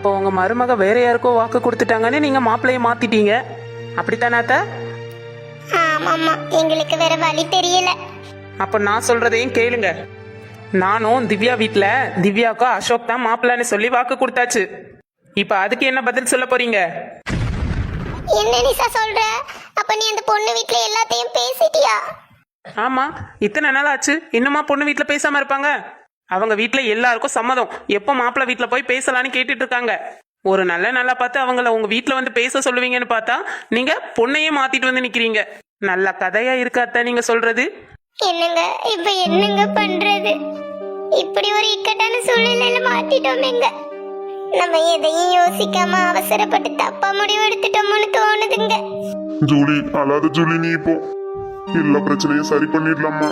அப்போ உங்க மருமக வேற யாருக்கோ வாக்கு கொடுத்துட்டாங்கன்னு நீங்க மாப்பிள்ளைய மாத்திட்டீங்க, அப்படித்தானே அத்தை? ஆமாம்மா, எங்களுக்கு வேற வழி தெரியல. அப்ப நான் சொல்றதையும் கேளுங்க. நானும் திவ்யா வீட்ல திவ்யாவுக்கு அசோக் தான் மாப்பிள்ளைன்னு சொல்லி வாக்கு கொடுத்தாச்சு. இப்ப அதுக்கு என்ன பதில் சொல்ல போறீங்க? என்ன நிசா சொல்ற? அப்ப நீ அந்த பொண்ணு வீட்ல எல்லாத்தையும் பேசிட்டியா? ஆமா, இத்தனை நாள் ஆச்சு, இன்னுமா பொண்ணு வீட்ல பேசாம இருப்பாங்க? அவங்க வீட்ல எல்லாருக்கும் சம்மதம். எப்போ மாப்பிள்ளை வீட்ல போய் பேசலான்னு கேட்டுட்டு இருக்காங்க. ஒரு நல்லா பார்த்து அவங்கள உங்க வீட்ல வந்து பேச சொல்லுவீங்கன்னு பார்த்தா நீங்க பொண்ணையே மாத்திட்டு வந்து நிக்கிறீங்க. நல்ல கதையா இருக்காத்த நீங்க சொல்றது. என்னங்க இப்ப என்னங்க பண்றது? இப்படி ஒரு இக்கட்டான சூழ்நிலையில மாட்டிட்டோமேங்க. நம்ம எதையும் யோசிக்காம அவசரப்பட்டு தப்பா முடிவு எடுத்துட்டோம்னு தோணுதுங்க. ஜூலி, அழாத ஜூலி, நீ இப்போ எல்லா பிரச்சனையும் சரி பண்ணிடலாமா?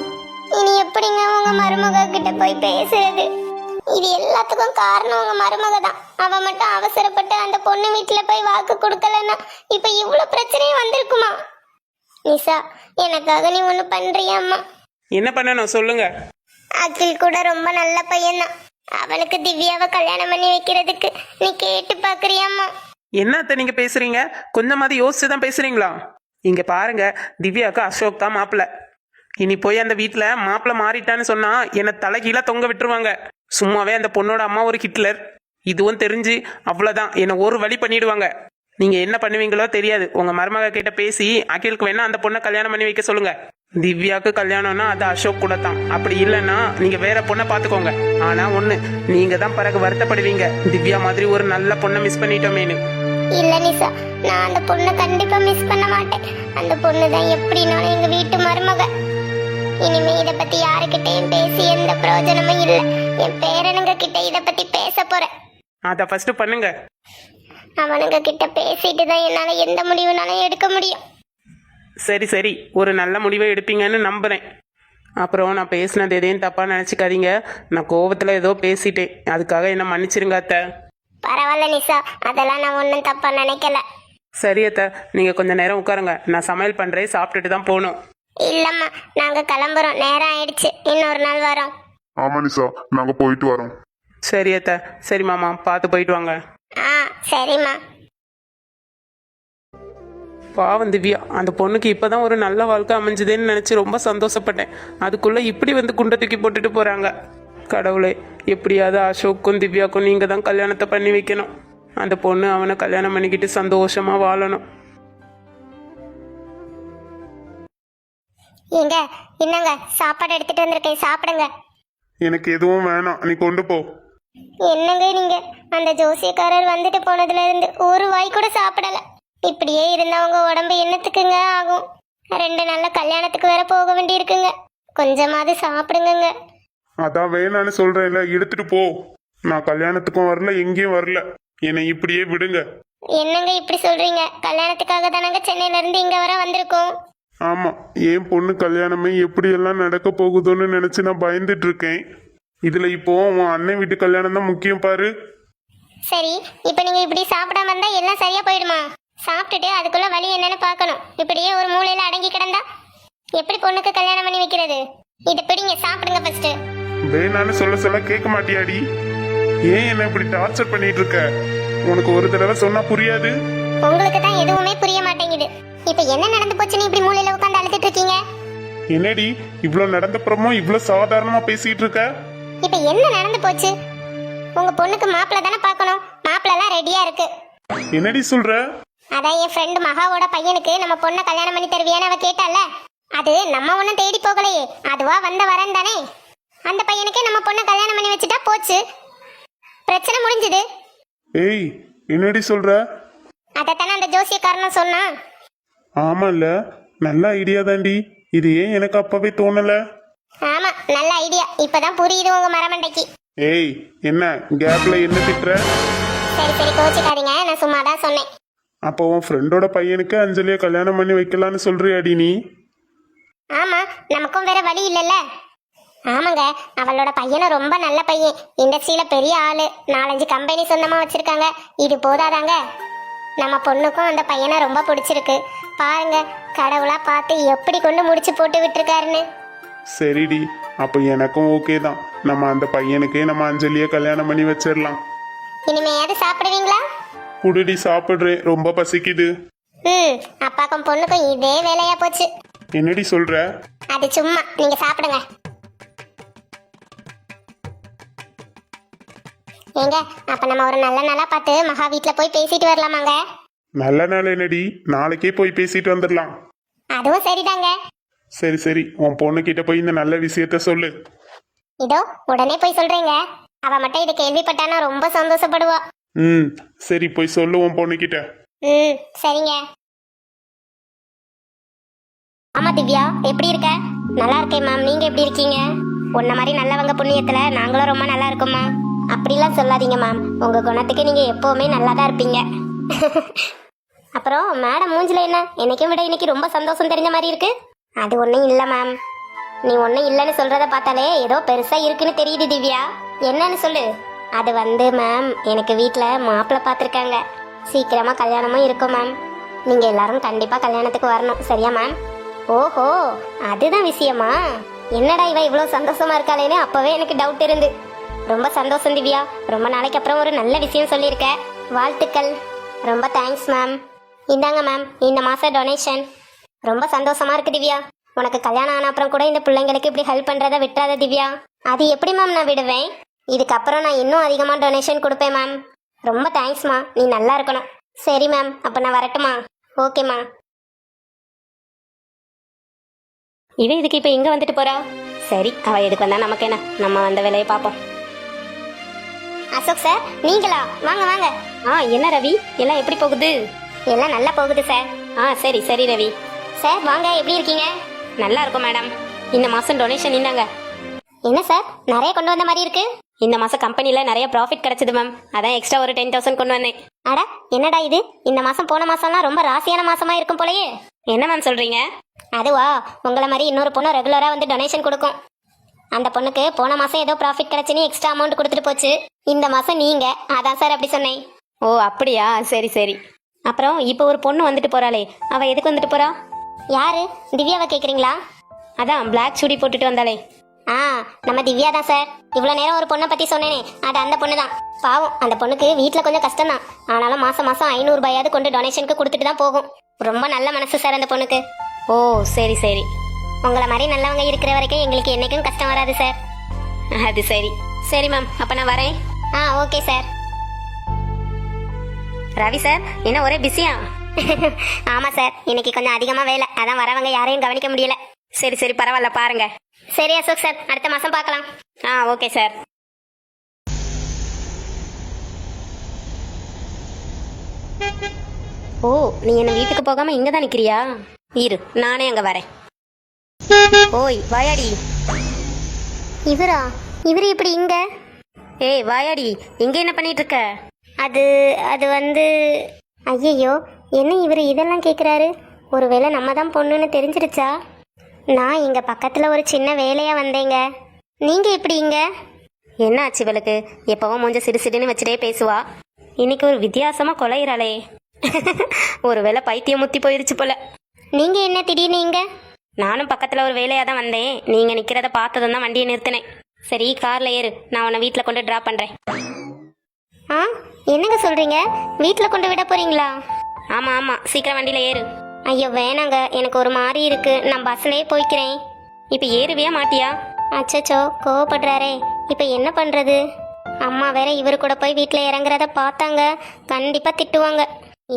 இனி எப்படிங்க உங்க மருமக கிட்ட போய் பேசுறது? இது எல்லாத்துக்கும் காரணம் உங்க மருமக தான். அவ மட்டும் அவசரப்பட்டு அந்த பொண்ணு வீட்டுல போய் வாக்கு கொடுக்கலன்னா இப்ப இவ்வளவு பிரச்சனையும் வந்திருக்குமா? நிசா, எனக்காக நீ ஒண்ணு பண்றியாம்மா? என்ன பண்ணணும் சொல்லுங்க. அகில் கூட ரொம்ப நல்ல பையன்தான். அவனுக்கு திவ்யாவை கல்யாணம் பண்ணி வைக்கிறதுக்கு நீ கேட்டு பாக்குறியாம்மா? என்னத்த நீங்க பேசுறீங்க? கொஞ்சமாவது யோசிச்சுதான் பேசுறீங்களா? இங்க பாருங்க, திவ்யாவுக்கு அசோக் தான் மாப்பிள்ள. இனி போய் அந்த வீட்டுல மாப்பிள்ள மாறிட்டான்னு சொன்னா என்ன தலைகீழா தொங்க விட்டுருவாங்க. சும்மாவே அந்த பொண்ணோட அம்மா ஒரு ஹிட்லர். இதுவும் தெரிஞ்சு அவ்வளவுதான், என்ன ஒரு வழி பண்ணிடுவாங்க. நீங்க என்ன பண்ணுவீங்களோ தெரியாது. உங்க மருமக கிட்ட பேசி அகிலுக்கு வேணா அந்த பொண்ணை கல்யாணம் பண்ணி வைக்க சொல்லுங்க. திவ்யாவுக்கு கல்யாணம்னா அது அசோக் கூட தான். அப்படி இல்லைன்னா நீங்க வேற பொண்ணை பாத்துக்கோங்க. ஆனா ஒண்ணு, நீங்க தான் பிறகு வருத்தப்படுவீங்க, திவ்யா மாதிரி ஒரு நல்ல பொண்ணை மிஸ் பண்ணிட்டோமேனு. இல்ல நிசா, நான் அந்த பொண்ணை கண்டிப்பா மிஸ் பண்ண மாட்டேன். அந்த பொண்ணு தான் எப்படினாலும் எங்க வீட்டு மருமக. இனிமே இத பத்தி யாருக்கிட்டையும் பேசி எந்த பிரயோஜனமும் இல்ல. என் பேரனுங்க கிட்ட இத பத்தி பேச போறேன். அத ஃபர்ஸ்ட் பண்ணுங்க. அவனுங்க கிட்ட பேசிட்டு தான் என்னால எந்த முடிவுனாலும் எடுக்க முடியும். சரி, ஒரு நல்ல முடிவை எடுப்பீங்கன்னு நம்புறேன். அப்புறம் நான் பேசினது எதையும் தப்பா நினைச்சுக்காதீங்க. நான் கோவத்துல ஏதோ பேசிட்டேன், அதுக்காக என்ன மன்னிச்சிருங்க அத்தை. பரவாயில்ல நிசா, அதெல்லாம் நான் ஒன்னும் தப்பா நினைக்கல. சரி அத்தை, நீங்க கொஞ்ச நேரம் உட்காருங்க, நான் சமையல் பண்றேன், சாப்பிட்டுட்டு தான் போகணும். இல்லம்மா, நாங்க கிளம்புறோம், நேரம் ஆயிடுச்சு, இன்னொரு நாள் வரோம். ஆமா நிசா, நாங்க போயிட்டு வரோம். சரி அத்தை. சரி மாமா, பார்த்து போயிட்டு வாங்க. சரிம்மா. பாவம் திவ்யா, அந்த பொண்ணுக்கு இப்பதான் ஒரு நல்ல வாழ்க்கை அமைஞ்சதுன்னு நினைச்சு ரொம்ப சந்தோஷப்பட்டேன். அதுக்குள்ள இப்படி வந்து குண்டை தூக்கி போட்டுட்டு போறாங்க. கடவுளே, எப்படியாவது அசோக்கும் திவ்யாக்கும் நீங்க தான் கல்யாணத்தை பண்ணி வைக்கணும். அந்த பொண்ணு அவனை கல்யாணம் பண்ணிக்கிட்டு சந்தோஷமா வாழணும். ஏங்க, என்னங்க சாப்பாடு எடுத்துட்டு வந்திருக்கேன், சாப்பிடுங்க. எனக்கு எதுவும் வேணாம், நீ கொண்டு போ. என்னங்க நீங்க, அந்த ஜோசியக்காரர் வந்துட்டு போனதுல இருந்து ஒரு வாய் கூட சாப்பிடல. இப்படியே இருந்தவங்க உடம்பு என்னத்துக்குங்க ஆகும்? 2 நாள்ல கல்யாணத்துக்கு வேற போக வேண்டி இருக்குங்க. கொஞ்சமாவது சாப்பிடுங்க. அதான் வேணான்னு சொல்றேன்ல, எடுத்துட்டு போ. நான் கல்யாணத்துக்கும் வரல, எங்கேயும் வரல, என்னை இப்படியே விடுங்க. என்னங்க இப்படி சொல்றீங்க? கல்யாணத்துக்காக தானங்க சென்னையில இருந்து இங்க வர வந்திருக்கோம். ஆமா, என் பொண்ணு கல்யாணமே எப்படியெல்லாம் நடக்க போகுதோன்னு நினைச்சு நான் பயந்துட்டு இருக்கேன். இதுல இப்போ உன் அண்ணன் வீட்டு கல்யாணம் தான் முக்கியம் பாரு. சரி, இப்ப நீங்க இப்படி சாப்பிடாம இருந்தா எல்லாம் சரியா போயிடுமா? சாப்பிட்டுட்டு அதுக்குள்ள வழி என்னன்னு பார்க்கணும். இப்படியே ஒரு மூலையில அடங்கி கிடந்தா எப்படி பொண்ணுக்கு கல்யாணம் பண்ணி வைக்கிறது? இது பிடிங்க, சாப்பிடுங்க ஃபர்ஸ்ட். வேணான்னு சொல்ல கேட்க மாட்டியாடி? ஏன் என்ன இப்படி டார்ச்சர் பண்ணிட்டு இருக்க? உனக்கு ஒரு தடவை சொன்னா புரியாது? உங்களுக்கு தான் எதுவுமே புரிய மாட்டேங்குது. இப்ப என்ன நடந்து போச்சுன்னு இப்படி மூலையில உட்கார்ந்து அழுதுட்டு இருக்கீங்க? என்னடி இவ்வளவு நடந்தப்புறமும் இவ்வளவு சாதாரணமா பேசிட்டு இருக்க? இப்ப என்ன நடந்து போச்சு? உங்க பொண்ணுக்கு மாப்பிள்ளை தானே பார்க்கணும். மாப்பிள்ளை எல்லாம் ரெடியா இருக்கு. என்னடி சொல்ற? அதான் என் ஃப்ரெண்டு மகாவோட பையனுக்கு நம்ம பொண்ணை கல்யாணம் பண்ணி தருவியான்னு அவ கேட்டால, அது நம்ம ஒன்னும் தேடி போகலையே, அதுவா வந்த வரன் தானே. அந்த பையனுக்கே நம்ம பொண்ணை கல்யாணம் பண்ணி வச்சுட்டா போச்சு, பிரச்சனை முடிஞ்சது. ஏய், என்னடி சொல்ற? அதத்தானே அந்த ஜோசியக்காரனும் சொன்னா. ஆமால, நல்ல ஐடியா தாண்டி. இது ஏன் எனக்கு அப்பவே தோணல? ஆமா, நல்ல ஐடியா. இப்பதான் புரியுது உங்க மரமண்டைக்கு. ஏய், என்ன கேப்ல என்ன திட்டுற? சரி கோச்சிக்காதீங்க, நான் சும்மா தான் சொன்னேன். அப்போ உன் ஃப்ரெண்டோட பையனுக்கு அஞ்சலியை கல்யாணம் பண்ணி வைக்கலான்னு சொல்றியாடி நீ? ஆமா, நமக்கும் வேற வழி இல்லைல்ல. ஆமாங்க, அவளோட பையனும் ரொம்ப நல்ல பையன், இண்டஸ்ட்ரியில பெரிய ஆளு, 4-5 கம்பெனி சொந்தமா வச்சிருக்காங்க. இது போதாதாங்க, நம்ம பொண்ணுக்கும் அந்த பையனை ரொம்ப பிடிச்சிருக்கு. பாருங்க, கடவுளா பார்த்து எப்படி கொண்டு முடிச்சு போட்டு விட்டுருக்காருன்னு. சரிடி, அப்போ எனக்கும் ஓகே தான். நம்ம அந்த பையனுக்கே நம்ம அஞ்சலியை கல்யாணம் பண்ணி வச்சிடலாம். இனிமையாவது சாப்பிடுவீங்களா? குடுடி சாப்பிடுறேன், ரொம்ப பசிக்குது. ம், அப்பாக்கும் பொண்ணுக்கும் இதே வேலையா போச்சு. என்னடி சொல்ற? அது சும்மா, நீங்க சாப்பிடுங்க. ஏங்க, அப்ப நம்ம ஒரு நல்ல நாளா பார்த்து மகா வீட்ல போய் பேசிட்டு வரலாமாங்க? நல்ல நாள் என்னடி, நாளைக்கே போய் பேசிட்டு வந்துடலாம். அதுவும் சரிதாங்க. சரி சரி, உன் பொண்ணு கிட்ட போய் இந்த நல்ல விஷயத்த சொல்லு. இதோ உடனே போய் சொல்றேங்க. அவ மட்டும் இதை கேள்விப்பட்டானா ரொம்ப சந்தோஷப்படுவா. ம், சரி போய் சொல்லு உன் பொண்ணு கிட்ட. ம், சரிங்க. ஆமா திவ்யா, எப்படி இருக்க? நல்லா இருக்கேன் மேம், நீங்க எப்படி இருக்கீங்க? உன்ன மாதிரி நல்லவங்க புண்ணியத்துல நாங்களும் ரொம்ப நல்லா இருக்கோம்மா. அப்படிலாம் சொல்லாதீங்க மேம், உங்க குணத்துக்கு நீங்க எப்பவுமே நல்லா தான் இருப்பீங்க. அப்புறம் மேடம் மூஞ்சில என்ன என்னைக்கும் விட இன்னைக்கு ரொம்ப சந்தோஷம் தெரிஞ்ச மாதிரி இருக்கு? அது ஒன்றும் இல்லை மேம். நீ ஒன்றும் இல்லைன்னு சொல்றத பார்த்தாலே ஏதோ பெருசா இருக்குன்னு தெரியுது திவ்யா. என்னன்னு சொல்லு. அது வந்து மேம், எனக்கு வீட்டில் மாப்பிள்ளை பார்த்துருக்காங்க. சீக்கிரமா கல்யாணமும் இருக்கும் மேம். நீங்க எல்லாரும் கண்டிப்பா கல்யாணத்துக்கு வரணும், சரியா மேம்? ஓஹோ, அதுதான் விஷயமா? என்னடா இவ இவ்வளவு சந்தோஷமா இருக்காளேன்னு அப்பவே எனக்கு டவுட் இருந்து. ரொம்ப சந்தோஷம் திவ்யா, ரொம்ப நாளைக்கு அப்புறம் ஒரு நல்ல விஷயம் சொல்லியிருக்க. வாழ்த்துக்கள். ரொம்ப தேங்க்ஸ் மேம். இந்தாங்க மேம், இந்த மாசம் டொனேஷன். ரொம்ப சந்தோஷமா இருக்கு திவ்யா. உனக்கு கல்யாணம் ஆன அப்புறம் கூட இந்த பிள்ளைங்களுக்கு இப்படி ஹெல்ப் பண்றத விட்டுறாத திவ்யா. அது எப்படி மேம் நான் விடுவேன்? இதுக்கப்புறம் நான் இன்னும் அதிகமாக டொனேஷன் கொடுப்பேன் மேம். ரொம்ப தேங்க்ஸ்மா, நீ நல்லா இருக்கணும். சரி மேம், அப்போ நான் வரட்டுமா? ஓகேம்மா. இவன் இதுக்கு இப்போ எங்கே வந்துட்டு போறா? சரி, அவ எதுக்கு வந்தா நமக்கு என்ன, நம்ம வந்த வேலையை பார்ப்போம். அசோக் சார், நீங்களா? வாங்க வாங்க. என்ன ரவி, எல்லாம் எப்படி போகுது? எல்லாம் நல்லா போகுது சார். சரி சரி ரவி. சார் வாங்க, எப்படி இருக்கீங்க? நல்லா இருக்கும் மேடம். இந்த மாதம் டொனேஷன் இந்தாங்க. என்ன சார், நிறைய கொண்டு வந்த மாதிரி இருக்கு? இந்த மாதம் கம்பெனியில் நிறைய ப்ராஃபிட் கிடைச்சது மேம், அதான் எக்ஸ்ட்ரா ஒரு 10,000 கொண்டு வந்தேன். அட, என்னடா இது, இந்த மாசம் போன மாசம்லாம் ரொம்ப ராசியான மாசமா இருக்கும் போலயே. என்ன மேம் சொல்றீங்க? அதுவா, உங்களை மாதிரி இன்னொரு பொண்ணு ரெகுலரா வந்து டொனேஷன் கொடுக்கும். அந்த பொண்ணுக்கு போன மாசம் ஏதோ ப்ராஃபிட் கிடைச்சுன்னு எக்ஸ்ட்ரா அமௌண்ட் கொடுத்துட்டு போச்சு. இந்த மாசம் நீங்க, அதான் சார் அப்படி சொன்னேன். ஓ அப்படியா, சரி சரி. அப்புறம் இப்போ ஒரு பொண்ணு வந்துட்டு போறாளே, அவ எதுக்கு வந்துட்டு போறா? யாரு? திவ்யாவை கேக்குறீங்களா? அதான் பிளாக் சுடி போட்டுட்டு வந்தாளே. நம்ம திவ்யா தான் சார். இவ்வளவு நேரம் ஒரு பொண்ணை பத்தி சொன்னேனே, அது அந்த பொண்ணு தான். பாவம், அந்த பொண்ணுக்கு வீட்டுல கொஞ்சம் கஷ்டம் தான். ஆனாலும் மாசம் மாசம் 500 ரூபாயாவது கொண்டு டொனேஷனுக்கு கொடுத்துட்டு தான் போகும். ரொம்ப நல்ல மனசு சார் அந்த பொண்ணுக்கு. ஓ சரி சரி. உங்களை மாதிரி நல்லவங்க இருக்கிற வரைக்கும் எங்களுக்கு என்னைக்கும் கஷ்டம் வராது சார். அது சரி. சரி மேம், அப்ப நான் வரேன். Okay sir. ரவி சார், என்ன ஒரே பிஸியா? ஆமா சார், இன்னைக்கு கொஞ்சம் அதிகமா வேலை, அதான் வரவங்க யாரையும் கவனிக்க முடியல. சரி சரி, பரவாயில்ல, பாருங்க. சரி அசோக் சார், அடுத்த மாசம் பார்க்கலாம். Okay sir. ஓ, நீ என்ன வீட்டுக்கு போகாம இங்க தான் நிக்கிறியா? இரு, நானே அங்க வரேன். ஓய் வாயாடி. இவரு இப்படி இங்க? ஏய் வாயாடி, இங்க என்ன பண்ணிட்டு இருக்க? அது வந்து, ஐயோ, என்ன இவரு இதெல்லாம் கேக்குறாரு? ஒருவேளை நம்ம தான் பொண்ணுன்னு தெரிஞ்சிருச்சா? நான் இங்க பக்கத்துல ஒரு சின்ன வேலையா வந்தேங்க. நீங்க எப்படி இங்க? என்ன ஆச்சு இவளுக்கு? எப்பவும் மூஞ்ச சிடு சிடுன்னு வச்சுட்டே பேசுவா. இன்னைக்கு ஒரு வித்தியாசமா கொலையிறாளே. ஒருவேளை பைத்தியம் முத்தி போயிருச்சு போல. நீங்க என்ன திடீர்னு இங்க? நானும் பக்கத்துல ஒரு வேலையா தான் வந்தேன். நீங்க நிக்கிறத பார்த்ததும் தான் வண்டியை நிறுத்தினேன். சரி, கார்ல ஏறு, நான் உன்னை வீட்டுல கொண்டு டிராப் பண்றேன். என்னங்க சொல்றீங்க? வீட்டுல கொண்டு விட போறீங்களா? ஆமா ஆமா, சீக்கிரம் வண்டியில ஏறு. ஐயோ வேணாங்க, எனக்கு ஒரு மாதிரி இருக்கு, நான் பஸ்லயே போய்க்கிறேன். இப்ப ஏறுவியா மாட்டியா? அச்சச்சோ, கோவப்படுறாரே, இப்ப என்ன பண்றது? அம்மா வேற இவரு கூட போய் வீட்டுல இறங்குறத பார்த்தாங்க, கண்டிப்பா திட்டுவாங்க.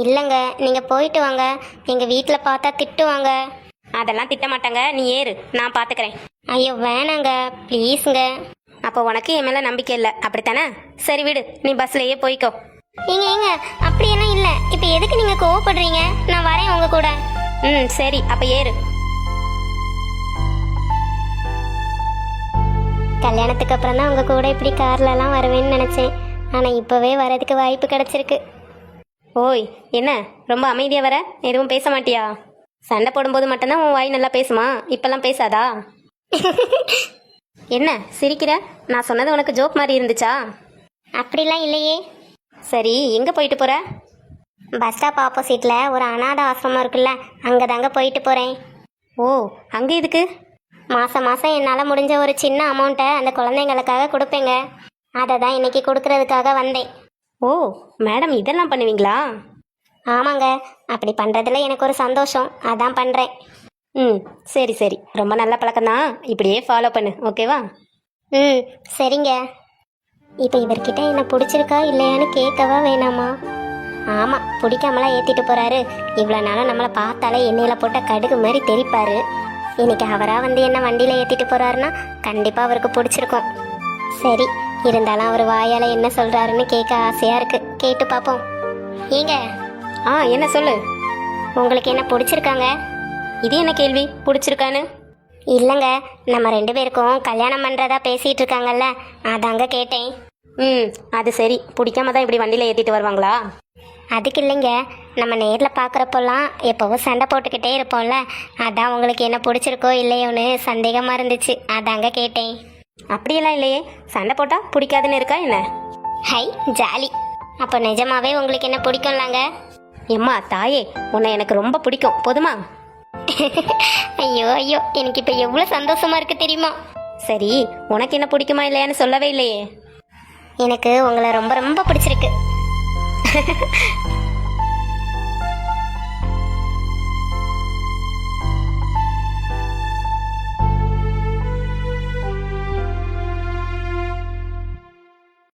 இல்லங்க, நீங்க போயிட்டு வாங்க, எங்க வீட்டுல பார்த்தா திட்டுவாங்க. அதெல்லாம் திட்ட மாட்டாங்க, நீ ஏறு, நான் பாத்துக்கிறேன். ஐயோ வேணாங்க, ப்ளீஸ்ங்க. அப்போ உனக்கு என் மேல நம்பிக்கை இல்லை அப்படித்தானே? சரி விடு, நீ பஸ்லயே போய்க்கோ. ஏங்க அப்படியெல்லாம் இல்ல, இப்ப எதுக்கு நீங்க கோவப்படுறீங்க? நான் வரேன் உங்க கூட. சரி, அப்ப ஏறு. கல்யாணத்துக்கு அப்புறம் தான் உங்க கூட இப்படி கார்ல எல்லாம் வருவேன்னு நினைச்சேன். ஆனா இப்பவே வரதுக்கு வாய்ப்பு கிடைச்சிருக்கு. ஓய், என்ன ரொம்ப அமைதியா வர? எதுவும் பேச மாட்டியா? சண்டை போடும்போது மட்டும்தான் உன் வாய் நல்லா பேசுமா, இப்பெல்லாம் பேசாதா? என்ன சிரிக்கிற? நான் சொன்னது உனக்கு ஜோக் மாதிரி இருந்துச்சா? அப்படிலாம் இல்லையே. சரி, எங்க போயிட்டு போற? பஸ் ஸ்டாப் ஆப்போசிட்ல ஒரு அனாதை ஆசிரமம் இருக்குல்ல, அங்கதாங்க போயிட்டு போறேன். ஓ, அங்க எதுக்கு? மாசம் மாசம் என்னால முடிஞ்ச ஒரு சின்ன அமௌண்ட்டை அந்த குழந்தைங்களுக்காக கொடுப்பேங்க. அதை தான் இன்னைக்கு கொடுக்கறதுக்காக வந்தேன். ஓ மேடம் இதெல்லாம் பண்ணுவீங்களா? ஆமாங்க, அப்படி பண்றதுல எனக்கு ஒரு சந்தோஷம், அதான் பண்றேன். ம் சரி சரி, ரொம்ப நல்ல பழக்கம்தான், இப்படியே ஃபாலோ பண்ணு, ஓகேவா? ம் சரிங்க. இப்போ இவர்கிட்ட என்ன பிடிச்சிருக்கா இல்லையான்னு கேட்கவா வேணாமா? ஆமாம், பிடிக்காமலாம் ஏற்றிட்டு போகிறாரு. இவ்வளோ நாளும் நம்மளை பார்த்தாலே எண்ணெயில் போட்ட கடுகு மாதிரி தெரிப்பாரு. இன்னைக்கு அவராக வந்து என்ன வண்டியில் ஏற்றிட்டு போகிறாருன்னா கண்டிப்பாக அவருக்கு பிடிச்சிருக்கும். சரி, இருந்தாலும் அவர் வாயால் என்ன சொல்கிறாருன்னு கேட்க ஆசையாக இருக்குது. கேட்டு பார்ப்போம். ஏங்க, என்ன சொல்லு. உங்களுக்கு என்ன பிடிச்சிருக்காங்க? இது என்ன கேள்வி, பிடிச்சிருக்கான்னு? இல்லைங்க, நம்ம 2 பேருக்கும் கல்யாணம் பண்ணுறதா பேசிகிட்டு இருக்காங்கல்ல, அதாங்க கேட்டேன். ம் அது சரி, பிடிக்காம தான் இப்படி வண்டியில் ஏற்றிட்டு வருவாங்களா? அதுக்கு இல்லைங்க, நம்ம நேரில் பார்க்குறப்போல்லாம் எப்போவும் சண்டை போட்டுக்கிட்டே இருப்போம்ல, அதான் உங்களுக்கு என்ன பிடிச்சிருக்கோ இல்லையோன்னு சந்தேகமாக இருந்துச்சு, அதாங்க கேட்டேன். அப்படியெல்லாம் இல்லையே, சண்டை போட்டால் பிடிக்காதுன்னு இருக்கா என்ன? Hi jolly. அப்போ நிஜமாவே உங்களுக்கு என்ன பிடிக்கும்லாங்க? எம்மா தாயே, உன்னை எனக்கு ரொம்ப பிடிக்கும், போதுமா? ஐயோ ஐயோ, எனக்கு இப்போ எவ்வளோ சந்தோஷமா இருக்கு தெரியுமா? சரி, உனக்கு என்ன பிடிக்குமா இல்லையான்னு சொல்லவே இல்லையே. எனக்கு உங்களை ரொம்ப ரொம்ப பிடிச்சிருக்கு.